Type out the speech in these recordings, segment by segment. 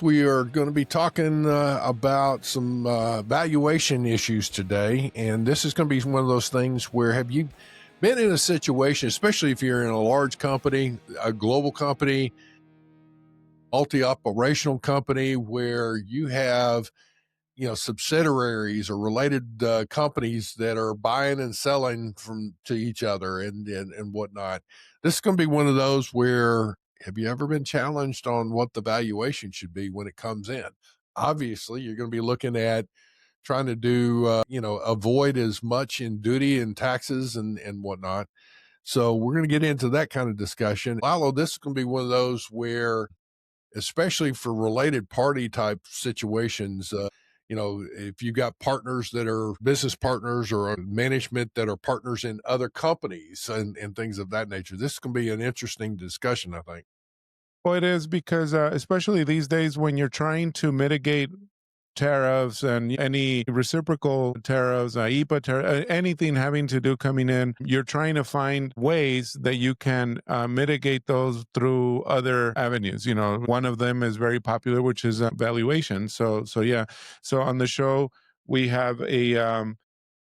We are going to be talking about some valuation issues today. And this is going to be one of those things where have you been in a situation, especially if you're in a large company, a global company, multi-operational company, where you have subsidiaries or related companies that are buying and selling to each other and whatnot. This is going to be one of those where have you ever been challenged on what the valuation should be when it comes in? Obviously, you're going to be looking at trying to do avoid as much in duty and taxes and whatnot. So we're going to get into that kind of discussion. Lalo, this is going to be one of those where, especially for related party type situations, if you've got partners that are business partners or management that are partners in other companies and things of that nature, this can be an interesting discussion, I think. Well, it is because, especially these days, when you're trying to mitigate tariffs and any reciprocal tariffs, EPA tariff, anything having to do coming in, you're trying to find ways that you can mitigate those through other avenues. One of them is very popular, which is valuation. So yeah. So on the show, we have a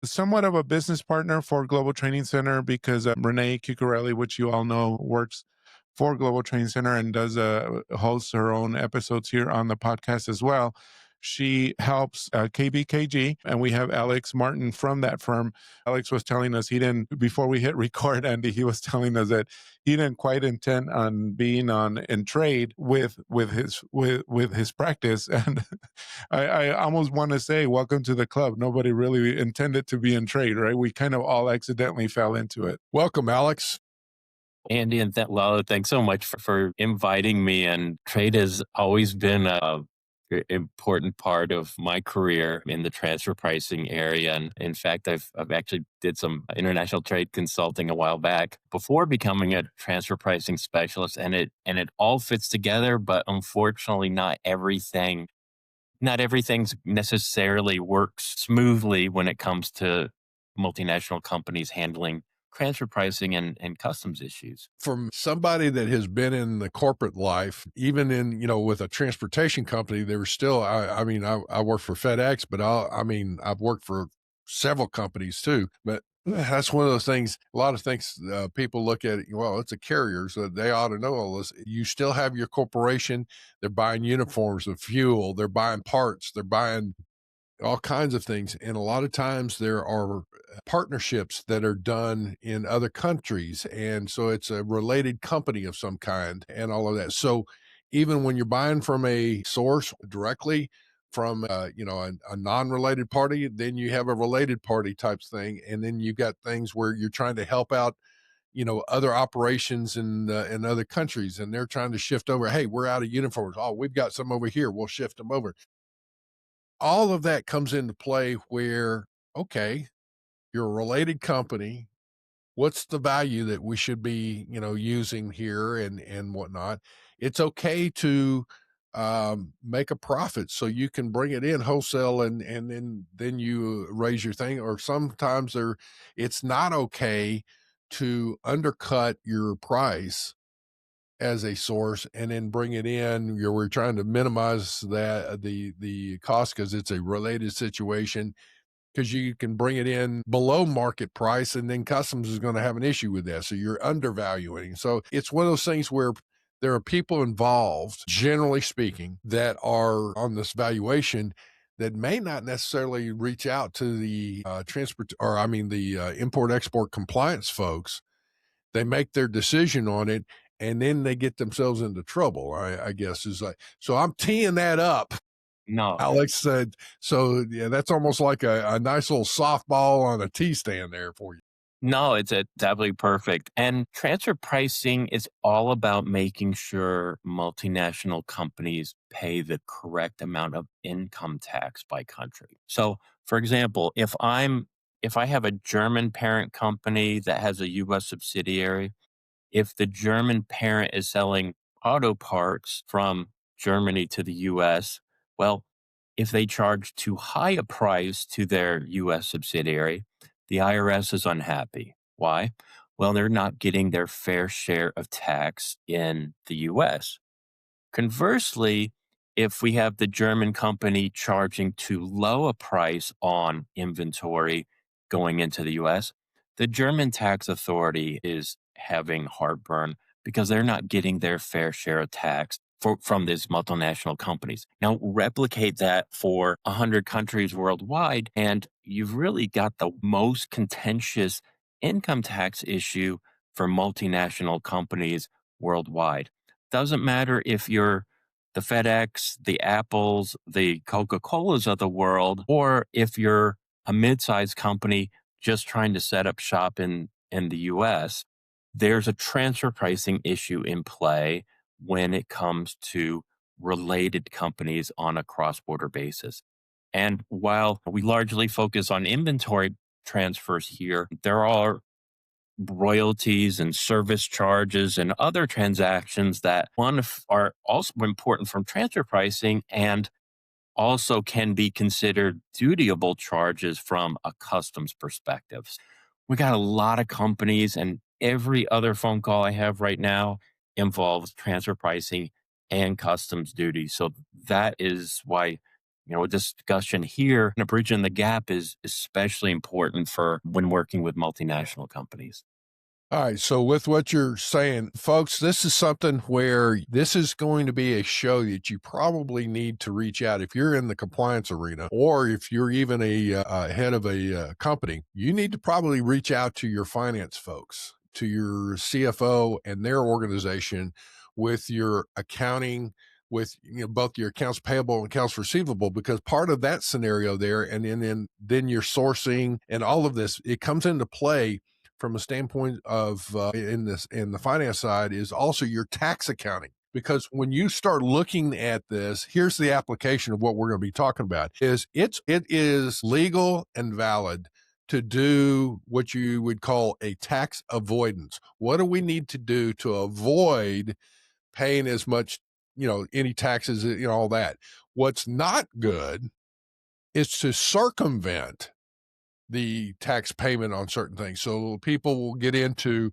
somewhat of a business partner for Global Training Center because Renee Cucurelli, which you all know, works for Global Training Center and does hosts her own episodes here on the podcast as well. She helps KBKG, and we have Alex Martin from that firm. Alex was telling us before we hit record, Andy, he was telling us that he didn't quite intend on being in trade with his practice. And I almost want to say, welcome to the club. Nobody really intended to be in trade, right? We kind of all accidentally fell into it. Welcome, Alex. Andy and Lalo, thanks so much for inviting me. And trade has always been a important part of my career in the transfer pricing area. And in fact, I've actually did some international trade consulting a while back before becoming a transfer pricing specialist. And it all fits together, but unfortunately not everything necessarily works smoothly when it comes to multinational companies handling transfer pricing and customs issues. From somebody that has been in the corporate life, even in, with a transportation company, there was still, I work for FedEx, but I've worked for several companies too, but that's one of those things, a lot of things people look at it, well, it's a carrier, so they ought to know all this. You still have your corporation. They're buying uniforms and fuel. They're buying parts. They're buying all kinds of things. And a lot of times there are partnerships that are done in other countries. And so it's a related company of some kind and all of that. So even when you're buying from a source directly from, a non-related party, then you have a related party type thing. And then you've got things where you're trying to help out other operations in other countries, and they're trying to shift over. Hey, we're out of uniforms. Oh, we've got some over here. We'll shift them over. All of that comes into play where, okay, you're a related company. What's the value that we should be, using here and whatnot? It's okay to make a profit so you can bring it in wholesale and then you raise your thing. Or sometimes it's not okay to undercut your price as a source and then bring it in. We're trying to minimize that the cost because it's a related situation, because you can bring it in below market price and then customs is going to have an issue with that. So you're undervaluing. So it's one of those things where there are people involved, generally speaking, that are on this valuation that may not necessarily reach out to the import-export compliance folks. They make their decision on it, and then they get themselves into trouble, I guess is like, so I'm teeing that up. No, Alex said, so yeah, that's almost like a nice little softball on a tee stand there for you. No, it's absolutely perfect. And transfer pricing is all about making sure multinational companies pay the correct amount of income tax by country. So, for example, if I have a German parent company that has a US subsidiary, if the German parent is selling auto parts from Germany to the US, well, if they charge too high a price to their US subsidiary, the IRS is unhappy. Why? Well, they're not getting their fair share of tax in the US. Conversely, if we have the German company charging too low a price on inventory going into the US, the German tax authority is having heartburn because they're not getting their fair share of tax from these multinational companies. Now, replicate that for 100 countries worldwide, and you've really got the most contentious income tax issue for multinational companies worldwide. Doesn't matter if you're the FedEx, the Apples, the Coca Colas of the world, or if you're a mid sized company just trying to set up shop in the US, there's a transfer pricing issue in play when it comes to related companies on a cross border basis. And while we largely focus on inventory transfers here, there are royalties and service charges and other transactions that are also important from transfer pricing and also can be considered dutiable charges from a customs perspective. We got a lot of companies, and every other phone call I have right now involves transfer pricing and customs duty. So that is why, a discussion here and a bridge in the gap is especially important for when working with multinational companies. All right. So, with what you're saying, folks, this is something where this is going to be a show that you probably need to reach out if you're in the compliance arena, or if you're even a head of a company. You need to probably reach out to your finance folks, to your CFO and their organization, with your accounting, with both your accounts payable and accounts receivable, because part of that scenario there, and then your sourcing and all of this, it comes into play from a standpoint of in the finance side, is also your tax accounting. Because when you start looking at this, here's the application of what we're going to be talking about: it is legal and valid to do what you would call a tax avoidance. What do we need to do to avoid paying as much, any taxes, all that? What's not good is to circumvent the tax payment on certain things. So people will get into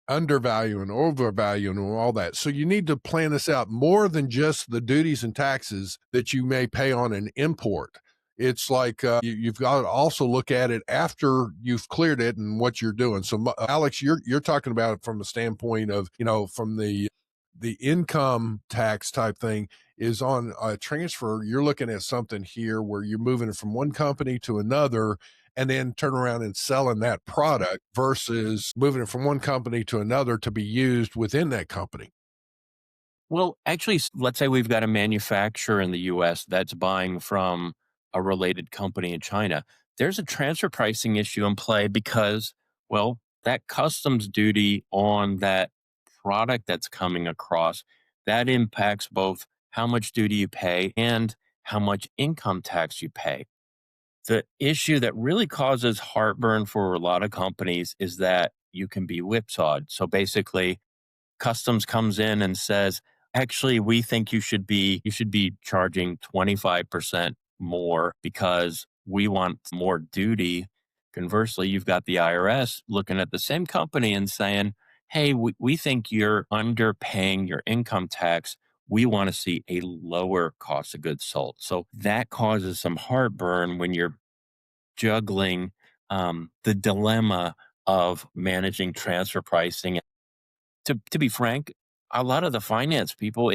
undervalue and overvalue and all that. So you need to plan this out more than just the duties and taxes that you may pay on an import. It's like you've got to also look at it after you've cleared it and what you're doing. So, Alex, you're talking about it from a standpoint of, from the income tax type thing is on a transfer. You're looking at something here where you're moving it from one company to another, and then turn around and selling that product versus moving it from one company to another to be used within that company. Well, actually, let's say we've got a manufacturer in the US that's buying from a related company in China. There's a transfer pricing issue in play because, well, that customs duty on that product that's coming across, that impacts both how much duty you pay and how much income tax you pay. The issue that really causes heartburn for a lot of companies is that you can be whipsawed. So basically, customs comes in and says, actually, we think you should be charging 25% more because we want more duty. Conversely, you've got the IRS looking at the same company and saying, hey, we think you're underpaying your income tax. We want to see a lower cost of goods sold. So that causes some heartburn when you're juggling the dilemma of managing transfer pricing. To be frank, a lot of the finance people,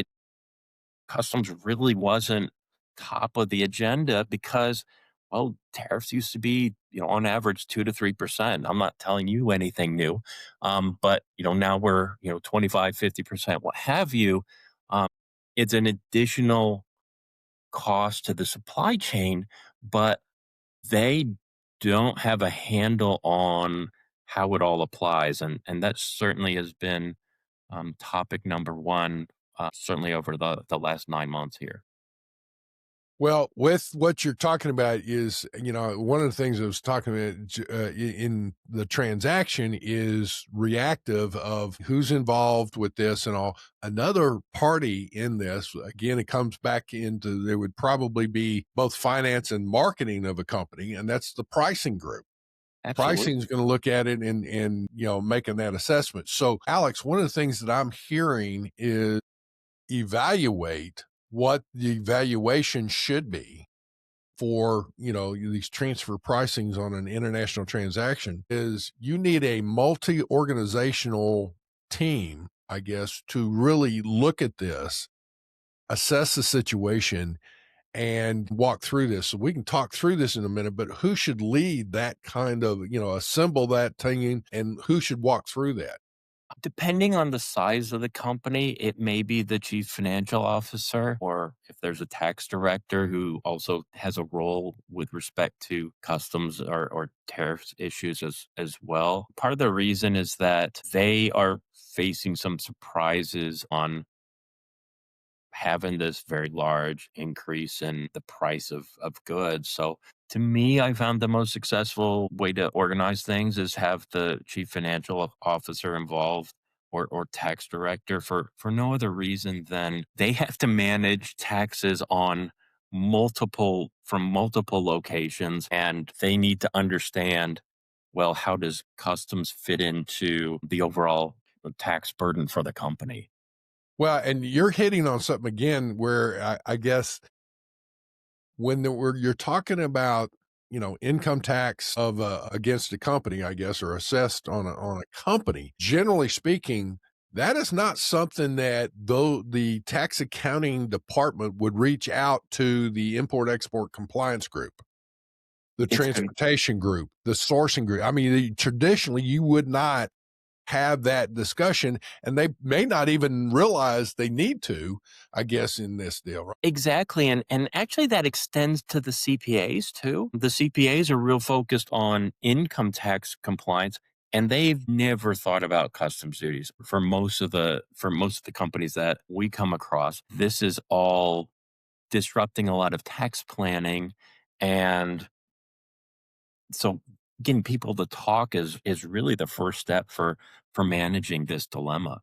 customs really wasn't top of the agenda because, well, tariffs used to be, on average 2 to 3%. I'm not telling you anything new, but now we're 25, 50%, what have you. Um, it's an additional cost to the supply chain, but they don't have a handle on how it all applies, and that certainly has been topic number one, certainly over the last 9 months here. Well, with what you're talking about is, one of the things I was talking about in the transaction is reactive of who's involved with this and all. Another party in this, again, it comes back into, there would probably be both finance and marketing of a company, and that's the pricing group. Absolutely. Pricing is going to look at it and making that assessment. So, Alex, one of the things that I'm hearing is evaluate what the valuation should be for, these transfer pricings on an international transaction is you need a multi-organizational team, I guess, to really look at this, assess the situation, and walk through this. So we can talk through this in a minute, but who should lead that kind of, assemble that team, and who should walk through that? Depending on the size of the company, it may be the chief financial officer, or if there's a tax director who also has a role with respect to customs or tariffs issues as well. Part of the reason is that they are facing some surprises on having this very large increase in the price of goods. So to me, I found the most successful way to organize things is have the chief financial officer involved or tax director for no other reason than they have to manage taxes on multiple locations, and they need to understand, well, how does customs fit into the overall tax burden for the company. Well, and you're hitting on something again where I guess you're talking about, income tax of against a company, I guess, or assessed on a company. Generally speaking, that is not something that though the tax accounting department would reach out to the import export compliance group, the It's transportation group, the sourcing group. I mean, traditionally you would not have that discussion, and they may not even realize they need to, I guess, in this deal, right? Exactly, and actually that extends to the CPAs too. The CPAs are real focused on income tax compliance, and they've never thought about customs duties. For most of the companies that we come across, this is all disrupting a lot of tax planning, and so getting people to talk is really the first step for managing this dilemma.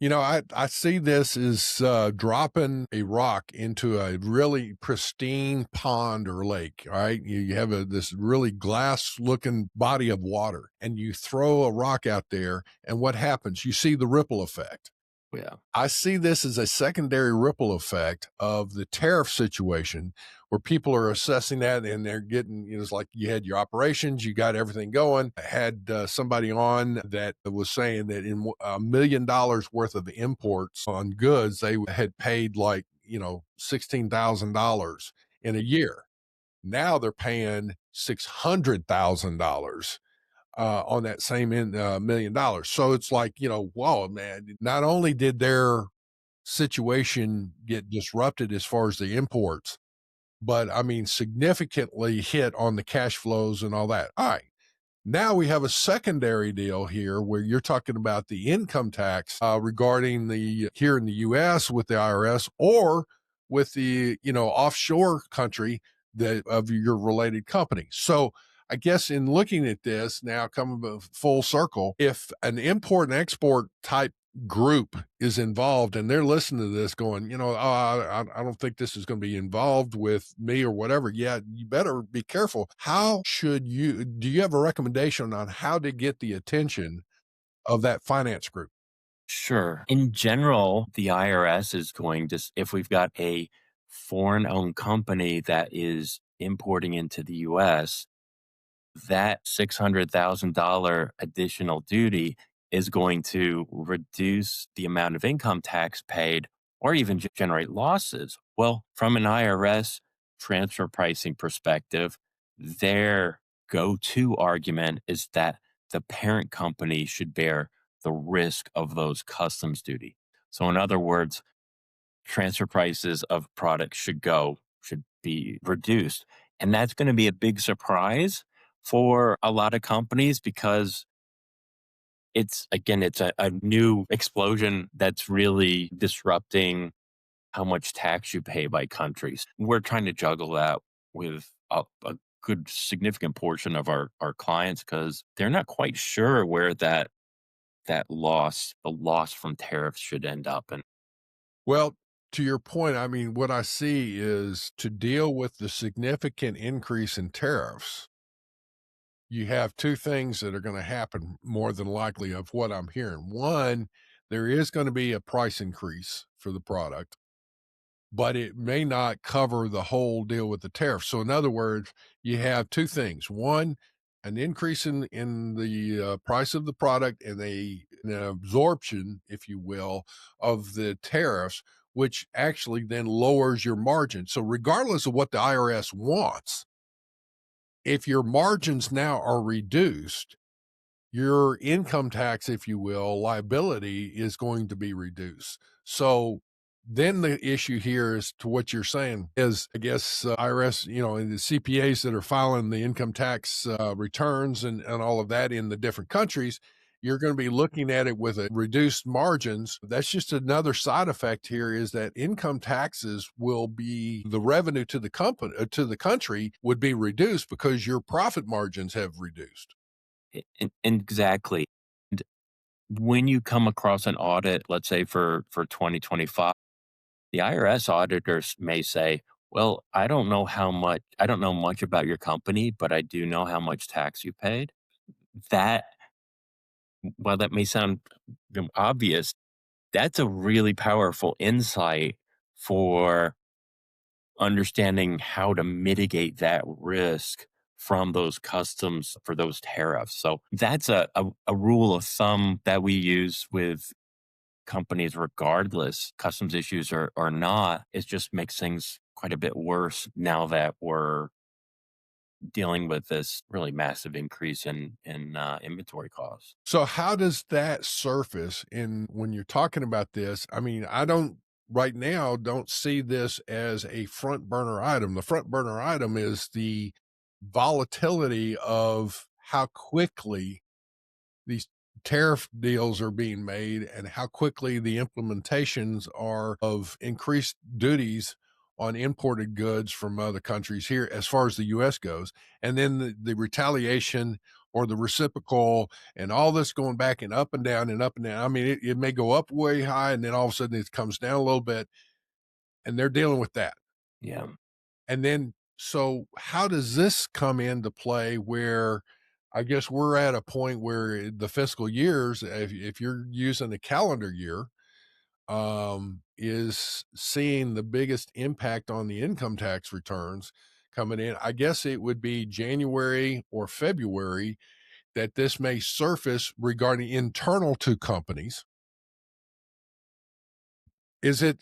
I see this as dropping a rock into a really pristine pond or lake. Right, you have this really glass looking body of water, and you throw a rock out there, and what happens? You see the ripple effect. Yeah. I see this as a secondary ripple effect of the tariff situation where people are assessing that, and they're getting, it's like you had your operations, you got everything going. I had somebody on that was saying that in $1 million worth of imports on goods, they had paid like, $16,000 in a year. Now they're paying $600,000 on that same $1 million. So it's like, whoa, man, not only did their situation get disrupted as far as the imports, but I mean, significantly hit on the cash flows and all that. All right. Now we have a secondary deal here where you're talking about the income tax regarding the here in the US with the IRS or with the, offshore country that of your related company. So I guess in looking at this now coming full circle, if an import and export type group is involved and they're listening to this going, oh, I don't think this is going to be involved with me or whatever. Yeah, you better be careful. Do you have a recommendation on how to get the attention of that finance group? Sure. In general, the IRS is going to, if we've got a foreign owned company that is importing into the US, that $600,000 additional duty is going to reduce the amount of income tax paid or even generate losses. Well, from an IRS transfer pricing perspective, their go to argument is that the parent company should bear the risk of those customs duty. So, in other words, transfer prices of products should be reduced. And that's going to be a big surprise for a lot of companies because it's a new explosion that's really disrupting how much tax you pay by countries. We're trying to juggle that with a good significant portion of our clients because they're not quite sure where the loss from tariffs should end up. And Well, to your point, I mean, what I see is to deal with the significant increase in tariffs, you have two things that are going to happen more than likely of what I'm hearing. One, there is going to be a price increase for the product. but it may not cover the whole deal with the tariff. So in other words, you have two things. One, an increase in the price of the product and an absorption, if you will, of the tariffs, which actually then lowers your margin. So regardless of what the IRS wants, if your margins now are reduced, your income tax, if you will, liability is going to be reduced. So then the issue here is to what you're saying is, I guess, IRS, and the CPAs that are filing the income tax returns and all of that in the different countries, you're going to be looking at it with a reduced margins. That's just another side effect here is that income taxes will be the revenue to the company, to the country would be reduced because your profit margins have reduced. Exactly. And when you come across an audit, let's say for 2025, the IRS auditors may say, "Well, I don't know much about your company, but I do know how much tax you paid." That, while that may sound obvious, that's a really powerful insight for understanding how to mitigate that risk from those customs for those tariffs. So that's a rule of thumb that we use with companies, regardless customs issues or not. It just makes things quite a bit worse now that we're dealing with this really massive increase in inventory costs. So how does that surface in when you're talking about this? I mean, I don't right now don't see this as a front burner item. The front burner item is the volatility of how quickly these tariff deals are being made and how quickly the implementations are of increased duties on imported goods from other countries here as far as the US goes. And then the retaliation or the reciprocal and all this going back and up and down and up and down. I mean, it may go up way high and then all of a sudden it comes down a little bit and they're dealing with that. Yeah. And then, so how does this come into play where I guess we're at a point where the fiscal years, if you're using a calendar year, is seeing the biggest impact on the income tax returns coming in? I guess it would be January or February that this may surface regarding internal to companies.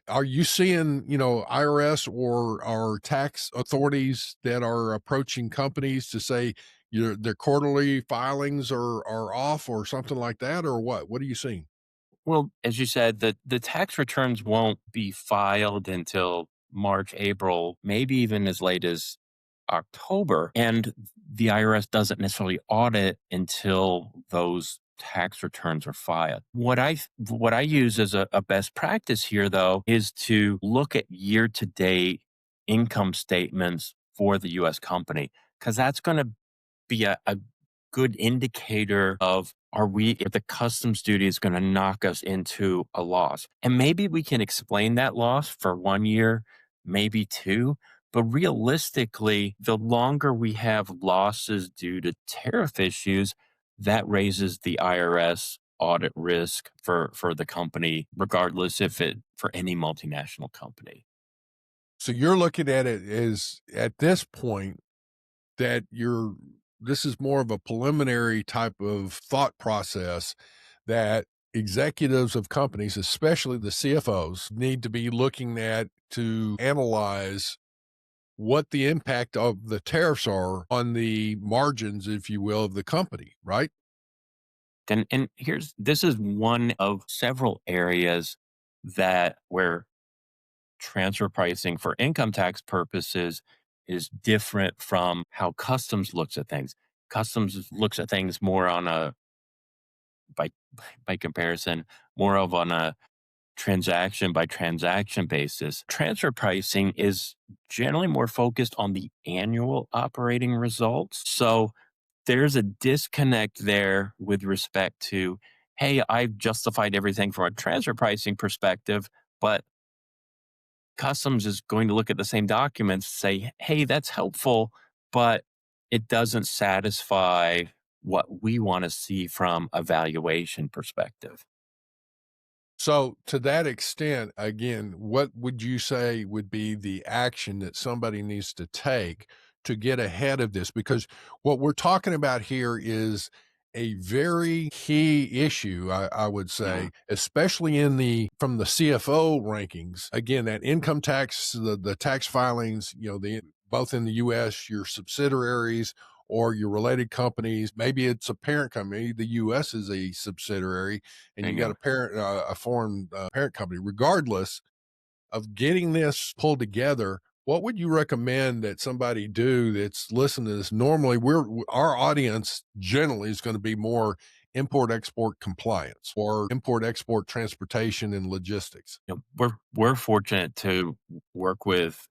Are you seeing, IRS or our tax authorities that are approaching companies to say their quarterly filings are off or something like that, or what? What are you seeing? Well, as you said, the tax returns won't be filed until March, April, maybe even as late as October. And the IRS doesn't necessarily audit until those tax returns are filed. What I use as a best practice here, though, is to look at year to date income statements for the US company, because that's going to be a good indicator of, if the customs duty is going to knock us into a loss. And maybe we can explain that loss for 1 year, maybe two. But realistically, the longer we have losses due to tariff issues, that raises the IRS audit risk for the company, regardless if it for any multinational company. So you're looking at it as at this point that this is more of a preliminary type of thought process that executives of companies, especially the CFOs, need to be looking at to analyze what the impact of the tariffs are on the margins, if you will, of the company, right? And this is one of several areas that where transfer pricing for income tax purposes is different from how customs looks at things. Customs looks at things more on a by by comparison, more of on a transaction by transaction basis. Transfer pricing is generally more focused on the annual operating results. So there's a disconnect there with respect to, hey, I've justified everything from a transfer pricing perspective, but customs is going to look at the same documents, say, hey, that's helpful, but it doesn't satisfy what we want to see from a valuation perspective. So, to that extent, again, what would you say would be the action that somebody needs to take to get ahead of this? Because what we're talking about here is a very key issue, I would Mhm. say, especially in the from the CFO rankings. Again, that income tax, the tax filings, both in the US, your subsidiaries or your related companies, maybe it's a parent company. The US is a subsidiary and There you you got go. a foreign parent company. Regardless of getting this pulled together, what would you recommend that somebody do that's listening to this? Normally, our audience generally is going to be more import export compliance or import export transportation and logistics. We're fortunate to work with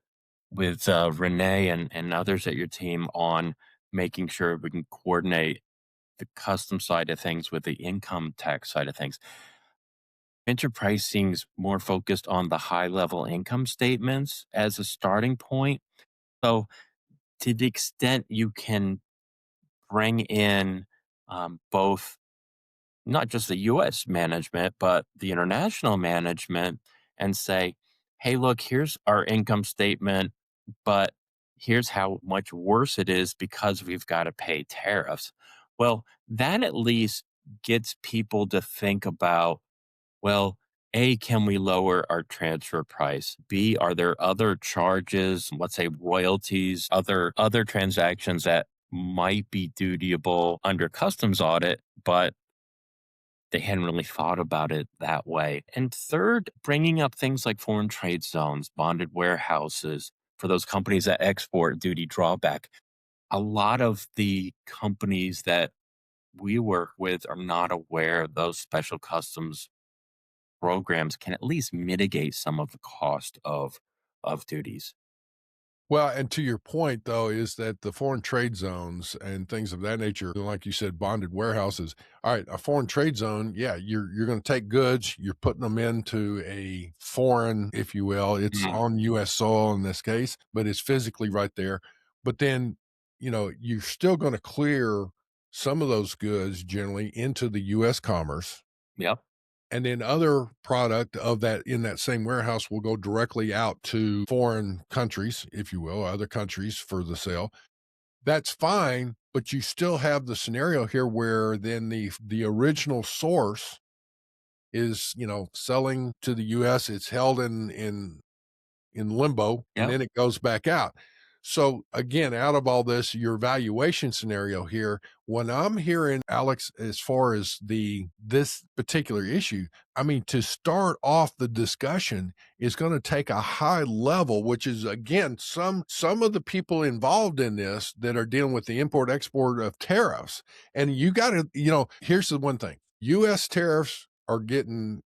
Renee and others at your team on making sure we can coordinate the custom side of things with the income tax side of things. Venture pricing's more focused on the high level income statements as a starting point. So, to the extent you can bring in both not just the US management, but the international management and say, hey, look, here's our income statement, but here's how much worse it is because we've got to pay tariffs. Well, that at least gets people to think about, well, A, can we lower our transfer price? B, are there other charges, let's say royalties, other transactions that might be dutiable under customs audit, but they hadn't really thought about it that way. And third, bringing up things like foreign trade zones, bonded warehouses for those companies that export duty drawback. A lot of the companies that we work with are not aware of those special customs programs can at least mitigate some of the cost of duties. Well, and to your point, though, is that the foreign trade zones and things of that nature, like you said, bonded warehouses. All right, a foreign trade zone, yeah, you're going to take goods, you're putting them into a foreign, if you will. It's Mm, on U.S. soil in this case, but it's physically right there. But then, you're still going to clear some of those goods generally into the U.S. commerce, yep. and then other product of that in that same warehouse will go directly out to foreign countries, if you will, other countries for the sale. That's fine, but you still have the scenario here where then the original source is, selling to the US. It's held in limbo and Yep. then it goes back out. So again, out of all this, your valuation scenario here, when I'm hearing Alex, as far as this particular issue, I mean, to start off the discussion is going to take a high level, which is again, some of the people involved in this that are dealing with the import export of tariffs. And you got to, here's the one thing. US tariffs are getting,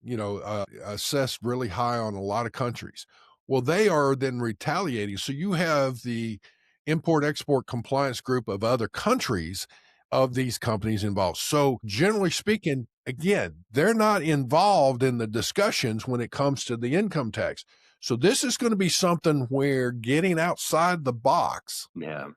assessed really high on a lot of countries. Well, they are then retaliating. So you have the import export compliance group of other countries of these companies involved. So generally speaking, again, they're not involved in the discussions when it comes to the income tax. So this is going to be something where getting outside the box, Yeah.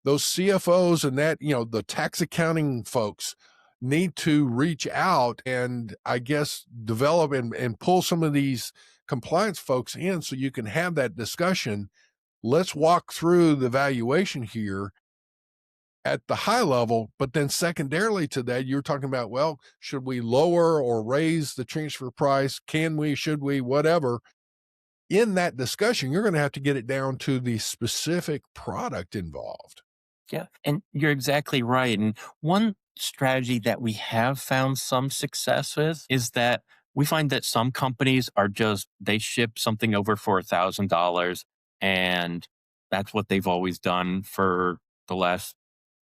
those CFOs and that, the tax accounting folks need to reach out and I guess develop and pull some of these compliance folks in so you can have that discussion. Let's walk through the valuation here at the high level, but then secondarily to that, you're talking about, well, should we lower or raise the transfer price? Can we, should we, whatever. In that discussion, you're going to have to get it down to the specific product involved. Yeah, and you're exactly right. And one strategy that we have found some success with is that we find that some companies are just they ship something over for $1,000 and that's what they've always done for the last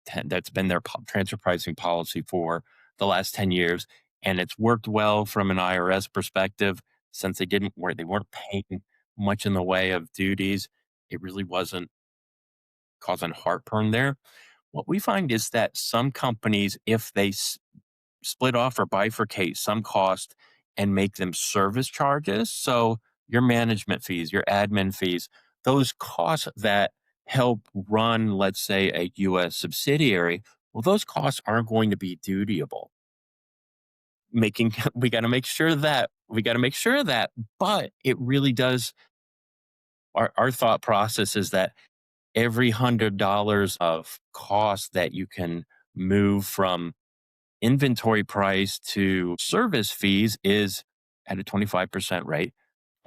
10 that's been their transfer pricing policy for the last 10 years and it's worked well from an IRS perspective since they weren't paying much in the way of duties. It really wasn't causing heartburn there. What we find is that some companies, if they split off or bifurcate some cost and make them service charges, so your management fees, your admin fees, those costs that help run, let's say, a US subsidiary, well, those costs aren't going to be dutiable. We got to make sure that We got to make sure of that. But it really does. Our thought process is that every $100 of cost that you can move from inventory price to service fees is at a 25% rate,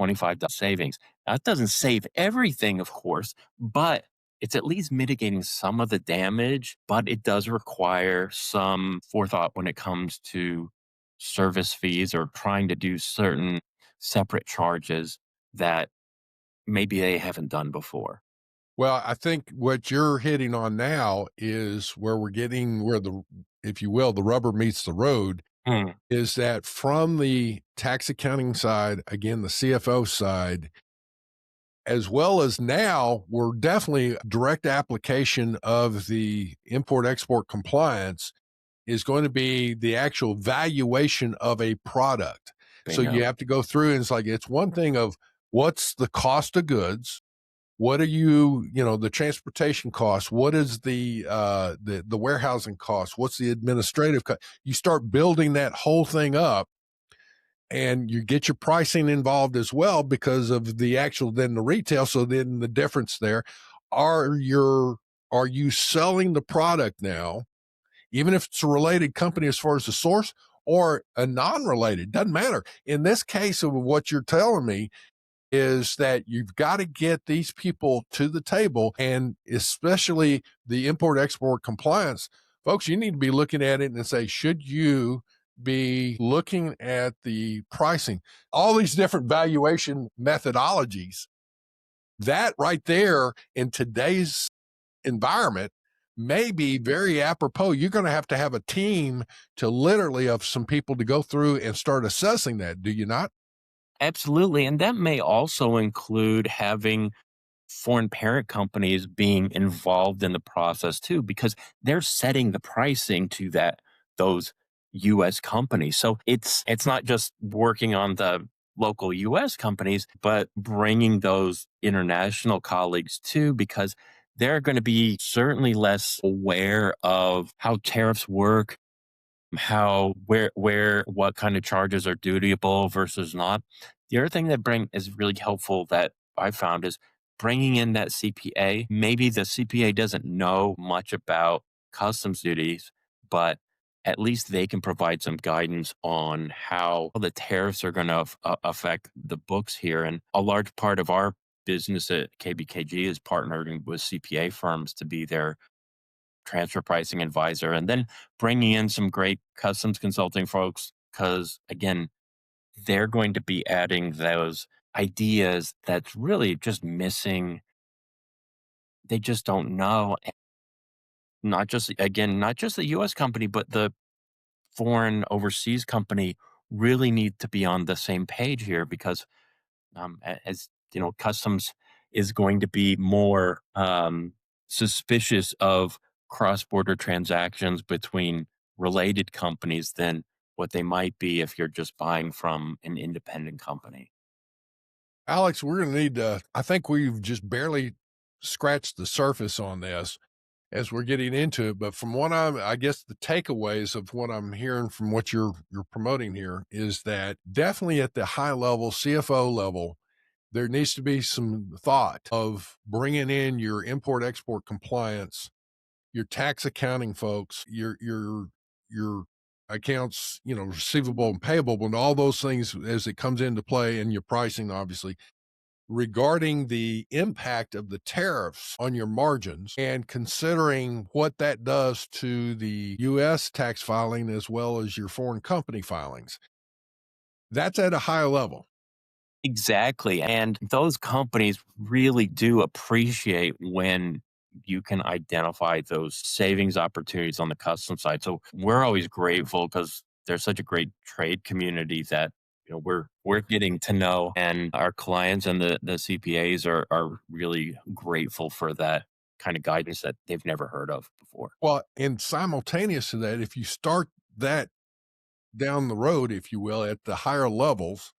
$25 savings. Now, it doesn't save everything, of course, but it's at least mitigating some of the damage, but it does require some forethought when it comes to service fees or trying to do certain separate charges that maybe they haven't done before. Well, I think what you're hitting on now is where we're getting where the, if you will, the rubber meets the road, Hmm. is that from the tax accounting side, again, the CFO side, as well as now we're definitely direct application of the import export compliance is going to be the actual valuation of a product. So Bingo. you have to go through and it's like, it's one thing of what's the cost of goods? What are the transportation costs? What is the warehousing cost? What's the administrative cost? You start building that whole thing up and you get your pricing involved as well because of the actual then the retail. So then the difference there are you selling the product now, even if it's a related company as far as the source or a non-related, doesn't matter. In this case of what you're telling me is that you've got to get these people to the table, and especially the import export compliance folks, you need to be looking at it and say, should you be looking at the pricing, all these different valuation methodologies, that right there in today's environment may be very apropos. You're going to have a team to literally of some people to go through and start assessing that. Do you not? Absolutely. And that may also include having foreign parent companies being involved in the process too, because they're setting the pricing to those US companies. So it's not just working on the local US companies, but bringing those international colleagues too, because they're going to be certainly less aware of how tariffs work, how where what kind of charges are dutiable versus not. The other thing that bring is really helpful that I found is bringing in that CPA. Maybe the CPA doesn't know much about customs duties, but at least they can provide some guidance on how the tariffs are going to affect the books here. And a large part of our business at KBKG is partnering with CPA firms to be their transfer pricing advisor, and then bringing in some great customs consulting folks because, again, they're going to be adding those ideas that's really just missing. They just don't know. Not just, again, not just the US company, but the foreign overseas company really need to be on the same page here because as you know, customs is going to be more suspicious of cross-border transactions between related companies than what they might be if you're just buying from an independent company. Alex, we're going to need to, I think we've just barely scratched the surface on this as we're getting into it. But from what I guess the takeaways of what I'm hearing from what you're promoting here is that definitely at the high level, CFO level, there needs to be some thought of bringing in your import export compliance, your tax accounting folks, your accounts, receivable and payable, and all those things as it comes into play, and your pricing, obviously, regarding the impact of the tariffs on your margins and considering what that does to the US tax filing as well as your foreign company filings. That's at a high level. Exactly. And those companies really do appreciate when you can identify those savings opportunities on the custom side. So we're always grateful because there's such a great trade community that we're getting to know, and our clients and the CPAs are really grateful for that kind of guidance that they've never heard of before. Well, and simultaneous to that, if you start that down the road, if you will, at the higher levels,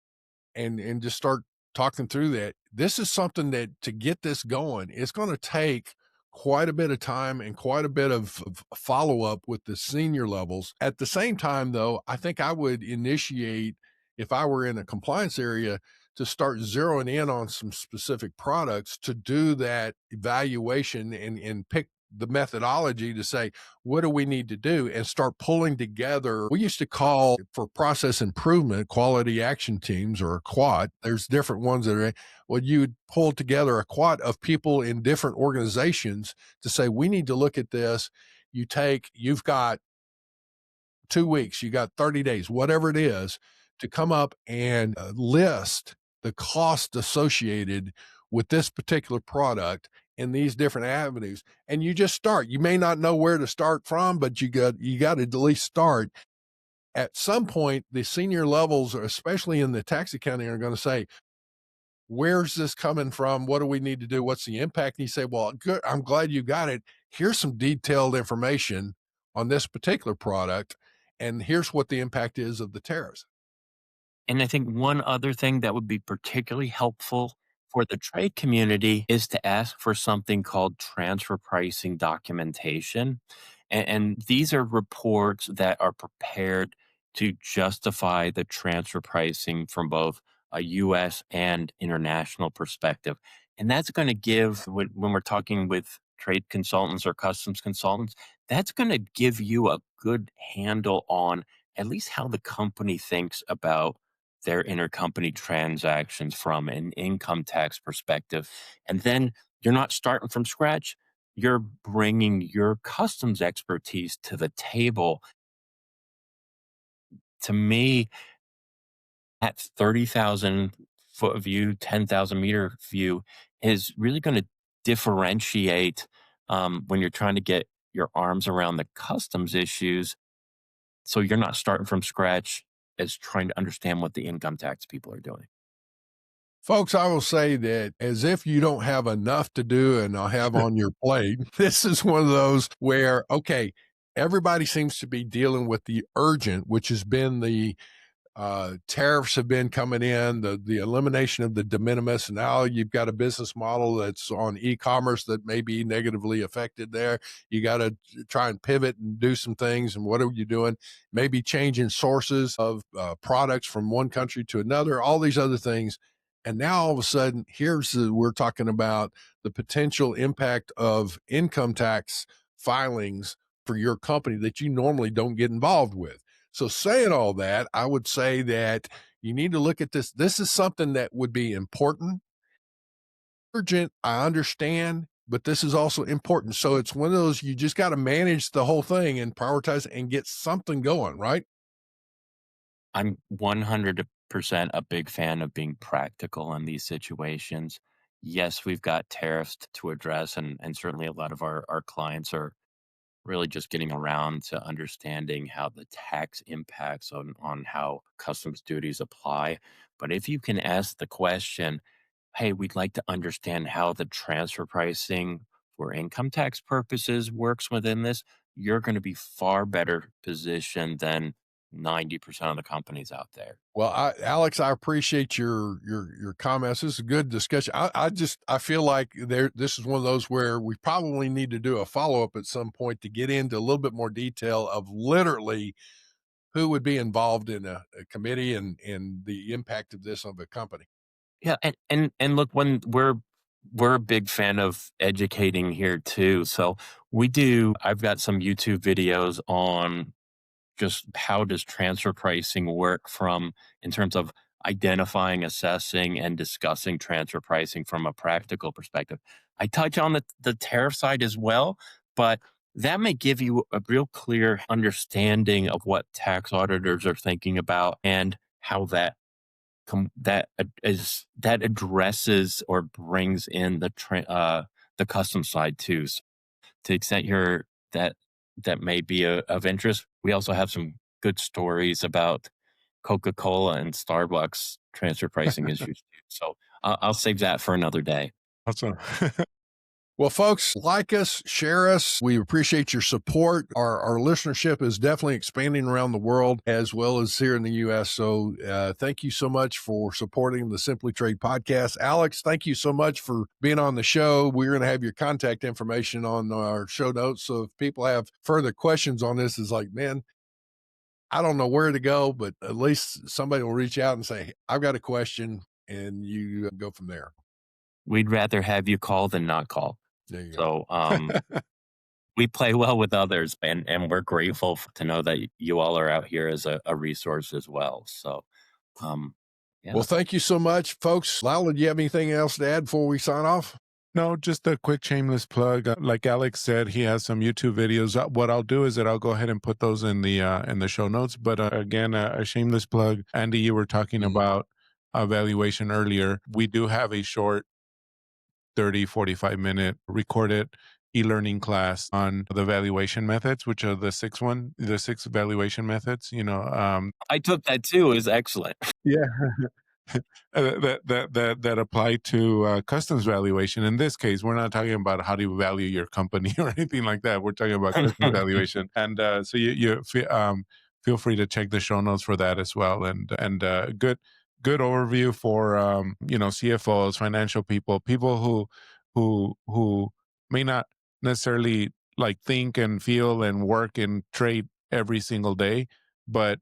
and just start talking through that. This is something that to get this going, it's going to take quite a bit of time and quite a bit of follow up with the senior levels. At the same time, though, I think I would initiate if I were in a compliance area, to start zeroing in on some specific products to do that evaluation and pick the methodology to say, what do we need to do, and start pulling together. We used to call for process improvement quality action teams, or a quad. There's different ones that are, well, you'd pull together a quad of people in different organizations to say, we need to look at this. You've got 2 weeks, you got 30 days, whatever it is, to come up and list the cost associated with this particular product in these different avenues. And you just start. You may not know where to start from, but you got to at least start. At some point, the senior levels, especially in the tax accounting, are going to say, where's this coming from? What do we need to do? What's the impact? And you say, well, good. I'm glad you got it. Here's some detailed information on this particular product. And here's what the impact is of the tariffs. And I think one other thing that would be particularly helpful for the trade community is to ask for something called transfer pricing documentation. And these are reports that are prepared to justify the transfer pricing from both a US and international perspective. And that's going to give, when we're talking with trade consultants or customs consultants, that's going to give you a good handle on at least how the company thinks about their intercompany transactions from an income tax perspective. And then you're not starting from scratch. You're bringing your customs expertise to the table. To me, that 30,000 foot view, 10,000 meter view is really going to differentiate when you're trying to get your arms around the customs issues. So you're not starting from scratch as trying to understand what the income tax people are doing. Folks, I will say that as if you don't have enough to do and have on your plate, this is one of those where, okay, everybody seems to be dealing with the urgent, which has been the tariffs have been coming in, the elimination of the de minimis, and now you've got a business model that's on e-commerce that may be negatively affected there. You got to try and pivot and do some things. And what are you doing? Maybe changing sources of products from one country to another, all these other things. And now all of a sudden, we're talking about the potential impact of income tax filings for your company that you normally don't get involved with. So saying all that, I would say that you need to look at this. This is something that would be important, urgent. I understand, but this is also important. So it's one of those, you just got to manage the whole thing and prioritize and get something going, right? I'm 100% a big fan of being practical in these situations. Yes, we've got tariffs to address, and certainly a lot of our clients are really just getting around to understanding how the tax impacts on how customs duties apply. But if you can ask the question, hey, we'd like to understand how the transfer pricing for income tax purposes works within this, you're going to be far better positioned than 90% of the companies out there. Well, Alex, I appreciate your comments. This is a good discussion. I feel like this is one of those where we probably need to do a follow up at some point to get into a little bit more detail of literally who would be involved in a committee and the impact of this on the company. Yeah, and look, when we're a big fan of educating here too. So I've got some YouTube videos on just how does transfer pricing work from in terms of identifying, assessing, and discussing transfer pricing from a practical perspective. I touch on the tariff side as well, but that may give you a real clear understanding of what tax auditors are thinking about and how that addresses or brings in the custom side too. So to the extent that that may be of interest, we also have some good stories about Coca-Cola and Starbucks transfer pricing issues too. So I'll save that for another day. Awesome. Well, folks, like us, share us. We appreciate your support. Our listenership is definitely expanding around the world as well as here in the U.S. So thank you so much for supporting the Simply Trade podcast. Alex, thank you so much for being on the show. We're going to have your contact information on our show notes. So if people have further questions on this, it's like, man, I don't know where to go, but at least somebody will reach out and say, "Hey, I've got a question," and you go from there. We'd rather have you call than not call. There you go. So we play well with others, and we're grateful to know that you all are out here as a resource as well. So, yeah. Well, thank you so much, folks. Lalo, do you have anything else to add before we sign off? No, just a quick shameless plug. Like Alex said, he has some YouTube videos. What I'll do is that I'll go ahead and put those in the show notes. But again, a shameless plug. Andy, you were talking about valuation earlier. We do have a short 30, 45-minute recorded e-learning class on the valuation methods, which are the six valuation methods. I took that too. It was excellent. Yeah. that apply to customs valuation. In this case, we're not talking about how do you value your company or anything like that. We're talking about customs valuation, and so feel free to check the show notes for that as well. And good overview for CFOs, financial people who may not necessarily like think and feel and work and trade every single day, but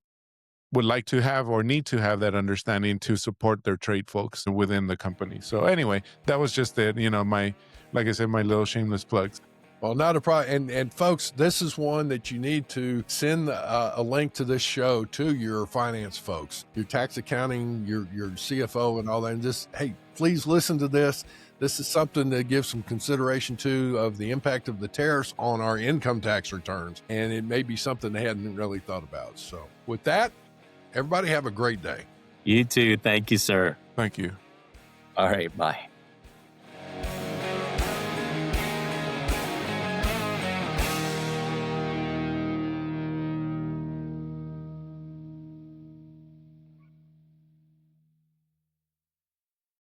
would like to have or need to have that understanding to support their trade folks within the company. So anyway, that was just it. Like I said, my little shameless plugs. Well, not a problem. And folks, this is one that you need to send a link to this show to your finance folks, your tax accounting, your CFO and all that. And just, hey, please listen to this. This is something to give some consideration to of the impact of the tariffs on our income tax returns. And it may be something they hadn't really thought about. So with that, everybody have a great day. You too. Thank you, sir. Thank you. All right. Bye.